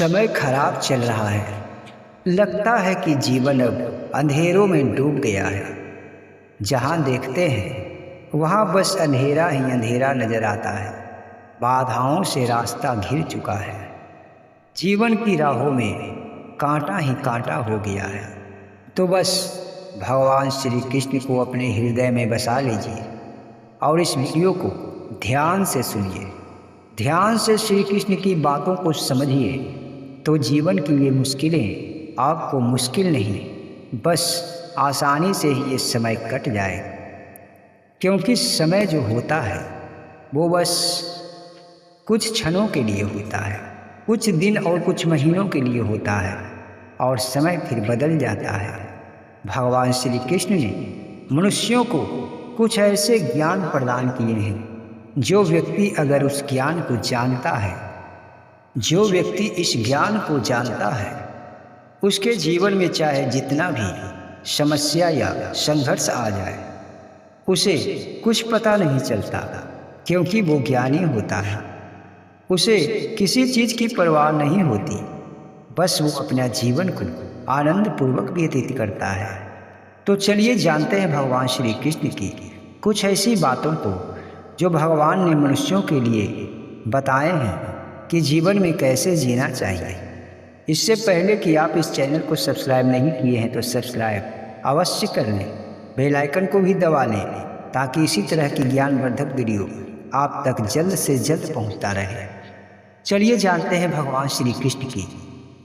समय खराब चल रहा है। लगता है कि जीवन अब अंधेरों में डूब गया है। जहाँ देखते हैं वहाँ बस अंधेरा ही अंधेरा नजर आता है। बाधाओं से रास्ता घिर चुका है। जीवन की राहों में कांटा ही कांटा हो गया है। तो बस भगवान श्री कृष्ण को अपने हृदय में बसा लीजिए और इस वीडियो को ध्यान से सुनिए। ध्यान से श्री कृष्ण की बातों को समझिए तो जीवन की ये मुश्किलें आपको मुश्किल नहीं, बस आसानी से ही ये समय कट जाए। क्योंकि समय जो होता है वो बस कुछ क्षणों के लिए होता है, कुछ दिन और कुछ महीनों के लिए होता है और समय फिर बदल जाता है। भगवान श्री कृष्ण ने मनुष्यों को कुछ ऐसे ज्ञान प्रदान किए हैं जो व्यक्ति अगर उस ज्ञान को जानता है, जो व्यक्ति इस ज्ञान को जानता है, उसके जीवन में चाहे जितना भी समस्या या संघर्ष आ जाए उसे कुछ पता नहीं चलता, क्योंकि वो ज्ञानी होता है। उसे किसी चीज़ की परवाह नहीं होती, बस वो अपना जीवन को आनंद पूर्वक व्यतीत करता है। तो चलिए जानते हैं भगवान श्री कृष्ण की कुछ ऐसी बातों को जो भगवान ने मनुष्यों के लिए बताए हैं कि जीवन में कैसे जीना चाहिए। इससे पहले कि आप इस चैनल को सब्सक्राइब नहीं किए हैं तो सब्सक्राइब अवश्य कर लें, बेल आइकन को भी दबा लें ताकि इसी तरह की ज्ञानवर्धक वीडियो आप तक जल्द से जल्द पहुंचता रहे। चलिए जानते हैं भगवान श्री कृष्ण की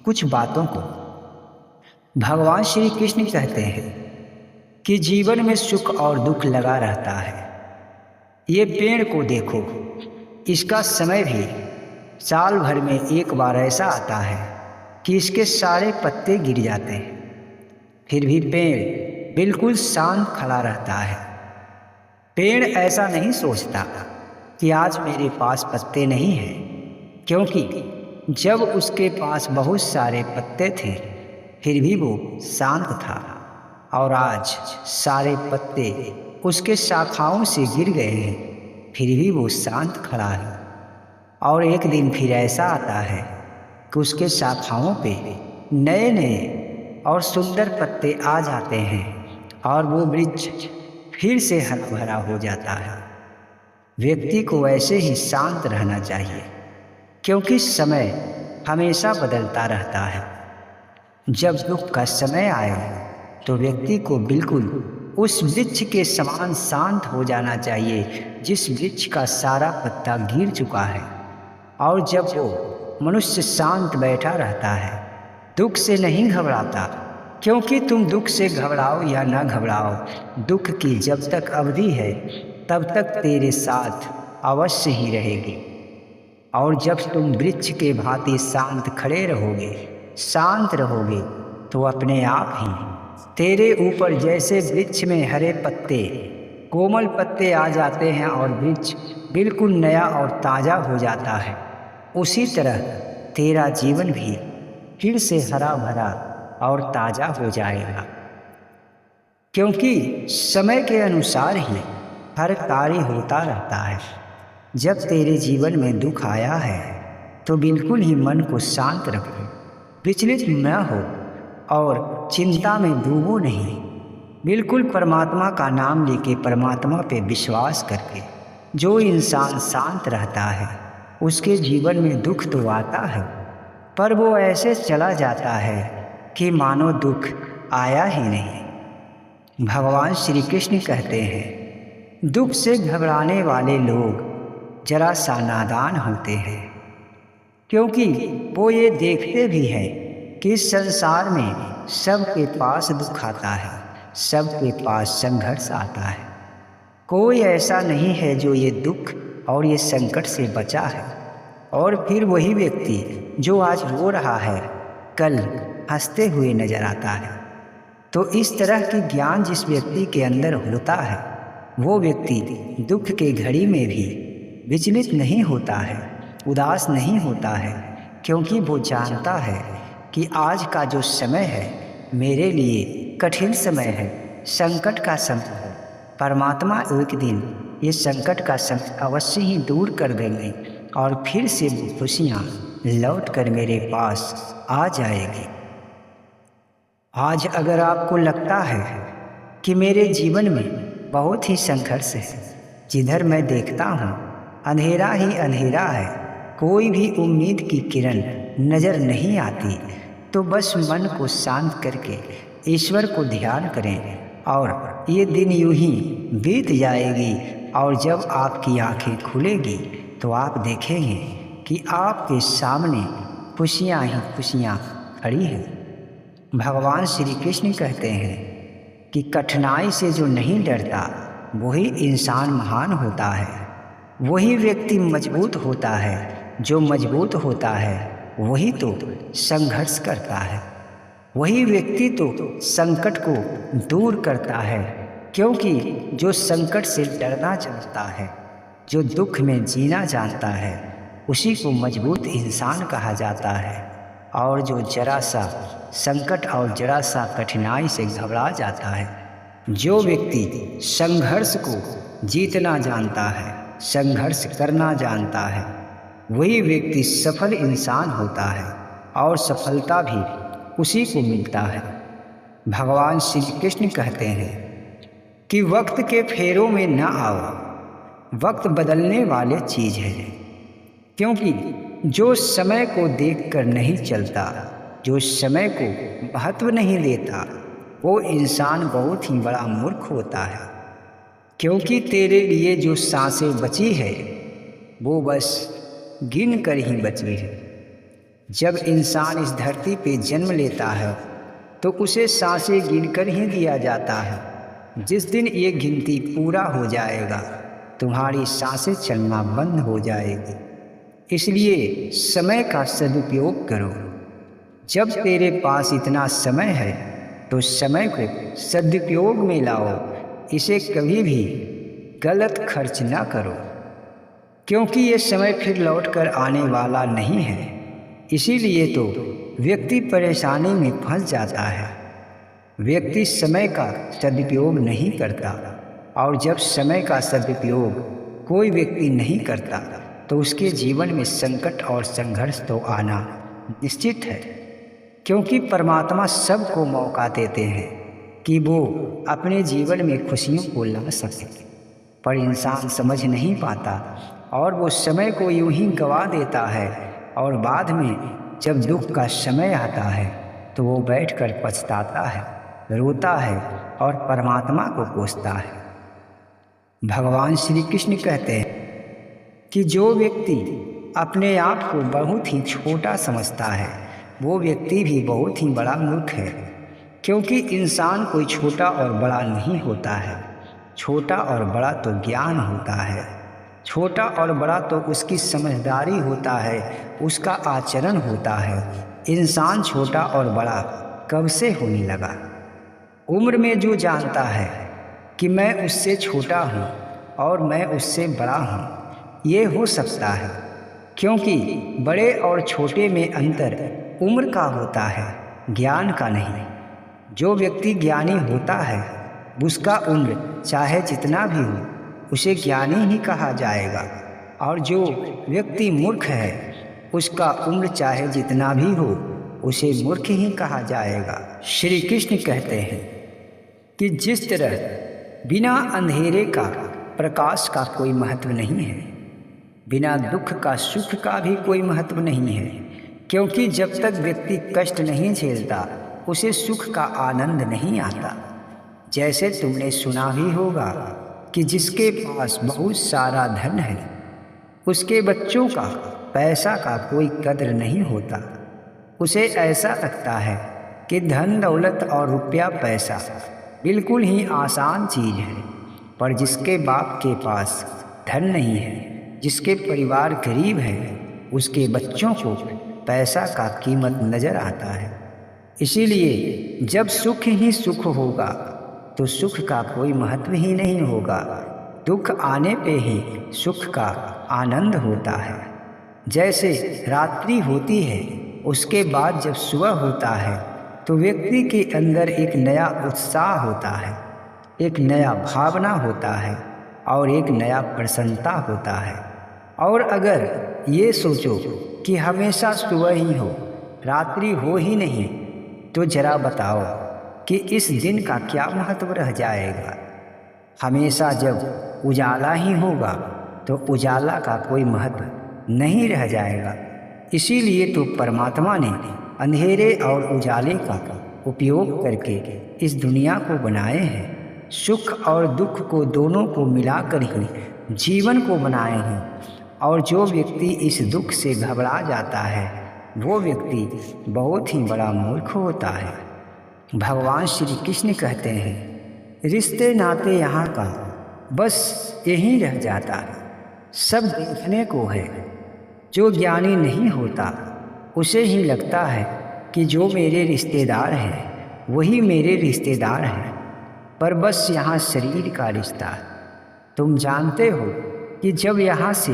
कुछ बातों को। भगवान श्री कृष्ण कहते हैं कि जीवन में सुख और दुख लगा रहता है। ये पेड़ को देखो, इसका समय भी साल भर में एक बार ऐसा आता है कि इसके सारे पत्ते गिर जाते हैं, फिर भी पेड़ बिल्कुल शांत खड़ा रहता है। पेड़ ऐसा नहीं सोचता कि आज मेरे पास पत्ते नहीं हैं, क्योंकि जब उसके पास बहुत सारे पत्ते थे फिर भी वो शांत था, और आज सारे पत्ते उसके शाखाओं से गिर गए हैं फिर भी वो शांत खड़ा है। और एक दिन फिर ऐसा आता है कि उसके शाखाओं पे नए नए और सुंदर पत्ते आ जाते हैं और वो वृक्ष फिर से हरा भरा हो जाता है। व्यक्ति को ऐसे ही शांत रहना चाहिए, क्योंकि समय हमेशा बदलता रहता है। जब दुख का समय आए तो व्यक्ति को बिल्कुल उस वृक्ष के समान शांत हो जाना चाहिए जिस वृक्ष का सारा पत्ता गिर चुका है। और जब वो मनुष्य शांत बैठा रहता है, दुख से नहीं घबराता, क्योंकि तुम दुख से घबराओ या ना घबराओ, दुख की जब तक अवधि है तब तक तेरे साथ अवश्य ही रहेगी। और जब तुम वृक्ष के भांति शांत खड़े रहोगे, शांत रहोगे, तो अपने आप ही तेरे ऊपर जैसे वृक्ष में हरे पत्ते, कोमल पत्ते आ जाते हैं और वृक्ष बिल्कुल नया और ताज़ा हो जाता है, उसी तरह तेरा जीवन भी फिर से हरा भरा और ताज़ा हो जाएगा। क्योंकि समय के अनुसार ही हर कार्य होता रहता है। जब तेरे जीवन में दुख आया है तो बिल्कुल ही मन को शांत रखो, विचलित न हो और चिंता में डूबो नहीं। बिल्कुल परमात्मा का नाम लेके, परमात्मा पे विश्वास करके जो इंसान शांत रहता है उसके जीवन में दुख तो आता है, पर वो ऐसे चला जाता है कि मानो दुख आया ही नहीं। भगवान श्री कृष्ण कहते हैं, दुख से घबराने वाले लोग जरा सा नादान होते हैं, क्योंकि वो ये देखते भी हैं कि इस संसार में सबके पास दुख आता है, सबके पास संघर्ष आता है। कोई ऐसा नहीं है जो ये दुख और ये संकट से बचा है। और फिर वही व्यक्ति जो आज रो रहा है कल हंसते हुए नजर आता है। तो इस तरह की ज्ञान जिस व्यक्ति के अंदर होता है वो व्यक्ति दुख के घड़ी में भी विचलित नहीं होता है, उदास नहीं होता है, क्योंकि वो जानता है कि आज का जो समय है मेरे लिए कठिन समय है, संकट का समय है। परमात्मा एक दिन ये संकट का समय अवश्य ही दूर कर देंगे और फिर से वो खुशियाँ लौट कर मेरे पास आ जाएगी। आज अगर आपको लगता है कि मेरे जीवन में बहुत ही संघर्ष है, जिधर मैं देखता हूँ अंधेरा ही अंधेरा है, कोई भी उम्मीद की किरण नज़र नहीं आती, तो बस मन को शांत करके ईश्वर को ध्यान करें और ये दिन यूं ही बीत जाएगी। और जब आपकी आंखें खुलेगी तो आप देखेंगे कि आपके सामने खुशियाँ ही खुशियाँ खड़ी हैं। भगवान श्री कृष्ण कहते हैं कि कठिनाई से जो नहीं डरता वही इंसान महान होता है, वही व्यक्ति मजबूत होता है। जो मजबूत होता है वही तो संघर्ष करता है, वही व्यक्ति तो संकट को दूर करता है। क्योंकि जो संकट से डरना जानता है, जो दुख में जीना जानता है, उसी को मजबूत इंसान कहा जाता है। और जो जरा सा संकट और जरा सा कठिनाई से घबरा जाता है, जो व्यक्ति संघर्ष को जीतना जानता है, संघर्ष करना जानता है, वही व्यक्ति सफल इंसान होता है और सफलता भी उसी को मिलता है। भगवान श्री कृष्ण कहते हैं कि वक्त के फेरों में न आओ, वक्त बदलने वाले चीज़ है। क्योंकि जो समय को देखकर नहीं चलता, जो समय को महत्व नहीं देता, वो इंसान बहुत ही बड़ा मूर्ख होता है। क्योंकि तेरे लिए जो सांसें बची है वो बस गिन कर ही बची है। जब इंसान इस धरती पे जन्म लेता है तो उसे सांसें गिनकर ही दिया जाता है। जिस दिन ये गिनती पूरा हो जाएगा तुम्हारी सांसें चलना बंद हो जाएगी। इसलिए समय का सदुपयोग करो। जब तेरे पास इतना समय है तो समय को सदुपयोग में लाओ, इसे कभी भी गलत खर्च ना करो, क्योंकि ये समय फिर लौट कर आने वाला नहीं है। इसीलिए तो व्यक्ति परेशानी में फंस जाता है। व्यक्ति समय का सदुपयोग नहीं करता, और जब समय का सदुपयोग कोई व्यक्ति नहीं करता तो उसके जीवन में संकट और संघर्ष तो आना निश्चित है। क्योंकि परमात्मा सबको मौका देते हैं कि वो अपने जीवन में खुशियों को ला सके, पर इंसान समझ नहीं पाता और वो समय को यूं ही गंवा देता है। और बाद में जब दुख का समय आता है तो वो बैठकर पछताता है, रोता है और परमात्मा को कोसता है। भगवान श्री कृष्ण कहते हैं कि जो व्यक्ति अपने आप को बहुत ही छोटा समझता है वो व्यक्ति भी बहुत ही बड़ा मूर्ख है। क्योंकि इंसान कोई छोटा और बड़ा नहीं होता है, छोटा और बड़ा तो ज्ञान होता है, छोटा और बड़ा तो उसकी समझदारी होता है, उसका आचरण होता है। इंसान छोटा और बड़ा कब से होने लगा? उम्र में जो जानता है कि मैं उससे छोटा हूँ और मैं उससे बड़ा हूँ, ये हो सकता है। क्योंकि बड़े और छोटे में अंतर उम्र का होता है, ज्ञान का नहीं। जो व्यक्ति ज्ञानी होता है उसका उम्र चाहे जितना भी हो उसे ज्ञानी ही कहा जाएगा, और जो व्यक्ति मूर्ख है उसका उम्र चाहे जितना भी हो उसे मूर्ख ही कहा जाएगा। श्री कृष्ण कहते हैं कि जिस तरह बिना अंधेरे का प्रकाश का कोई महत्व नहीं है, बिना दुख का सुख का भी कोई महत्व नहीं है। क्योंकि जब तक व्यक्ति कष्ट नहीं झेलता उसे सुख का आनंद नहीं आता। जैसे तुमने सुना भी होगा कि जिसके पास बहुत सारा धन है उसके बच्चों का पैसा का कोई कद्र नहीं होता। उसे ऐसा लगता है कि धन दौलत और रुपया पैसा बिल्कुल ही आसान चीज़ है। पर जिसके बाप के पास धन नहीं है, जिसके परिवार गरीब है, उसके बच्चों को पैसा का कीमत नज़र आता है। इसीलिए जब सुख ही सुख होगा तो सुख का कोई महत्व ही नहीं होगा। दुख आने पे ही सुख का आनंद होता है। जैसे रात्रि होती है उसके बाद जब सुबह होता है तो व्यक्ति के अंदर एक नया उत्साह होता है, एक नया भावना होता है और एक नया प्रसन्नता होता है। और अगर ये सोचो कि हमेशा सुबह ही हो, रात्रि हो ही नहीं, तो जरा बताओ कि इस दिन का क्या महत्व रह जाएगा। हमेशा जब उजाला ही होगा तो उजाला का कोई महत्व नहीं रह जाएगा। इसीलिए तो परमात्मा ने अंधेरे और उजाले का उपयोग करके इस दुनिया को बनाए हैं। सुख और दुख को दोनों को मिलाकर ही जीवन को बनाए हैं। और जो व्यक्ति इस दुख से घबरा जाता है वो व्यक्ति बहुत ही बड़ा मूर्ख होता है। भगवान श्री कृष्ण कहते हैं, रिश्ते नाते यहाँ का बस यही रह जाता है, सब देखने को है। जो ज्ञानी नहीं होता उसे ही लगता है कि जो मेरे रिश्तेदार हैं वही मेरे रिश्तेदार हैं, पर बस यहाँ शरीर का रिश्ता है। तुम जानते हो कि जब यहाँ से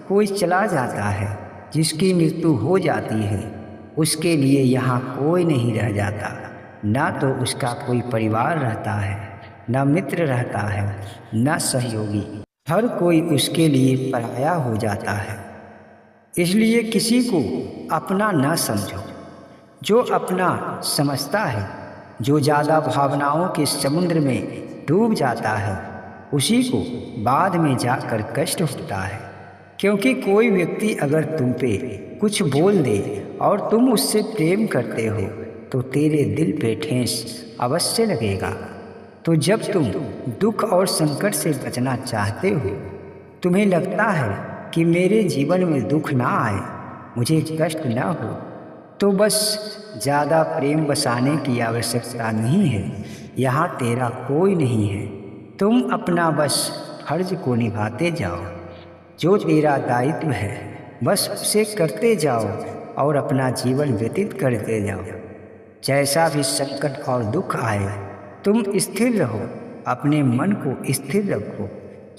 कोई चला जाता है, जिसकी मृत्यु हो जाती है, उसके लिए यहाँ कोई नहीं रह जाता। ना तो उसका कोई परिवार रहता है, ना मित्र रहता है, ना सहयोगी। हर कोई उसके लिए पराया हो जाता है। इसलिए किसी को अपना ना समझो। जो अपना समझता है, जो ज़्यादा भावनाओं के समुद्र में डूब जाता है, उसी को बाद में जाकर कष्ट होता है। क्योंकि कोई व्यक्ति अगर तुम पे कुछ बोल दे और तुम उससे प्रेम करते हो तो तेरे दिल पे ठेस अवश्य लगेगा। तो जब तुम दुख और संकट से बचना चाहते हो, तुम्हें लगता है कि मेरे जीवन में दुख ना आए, मुझे कष्ट ना हो, तो बस ज़्यादा प्रेम बसाने की आवश्यकता नहीं है। यहाँ तेरा कोई नहीं है। तुम अपना बस फर्ज को निभाते जाओ। जो तेरा दायित्व है बस उसे करते जाओ और अपना जीवन व्यतीत करते जाओ। जैसा भी संकट और दुख आए, तुम स्थिर रहो, अपने मन को स्थिर रखो।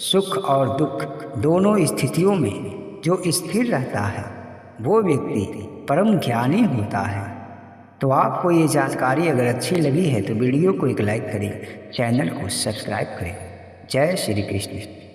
सुख और दुख दोनों स्थितियों में जो स्थिर रहता है वो व्यक्ति परम ज्ञानी होता है। तो आपको ये जानकारी अगर अच्छी लगी है तो वीडियो को एक लाइक करें, चैनल को सब्सक्राइब करें। जय श्री कृष्ण।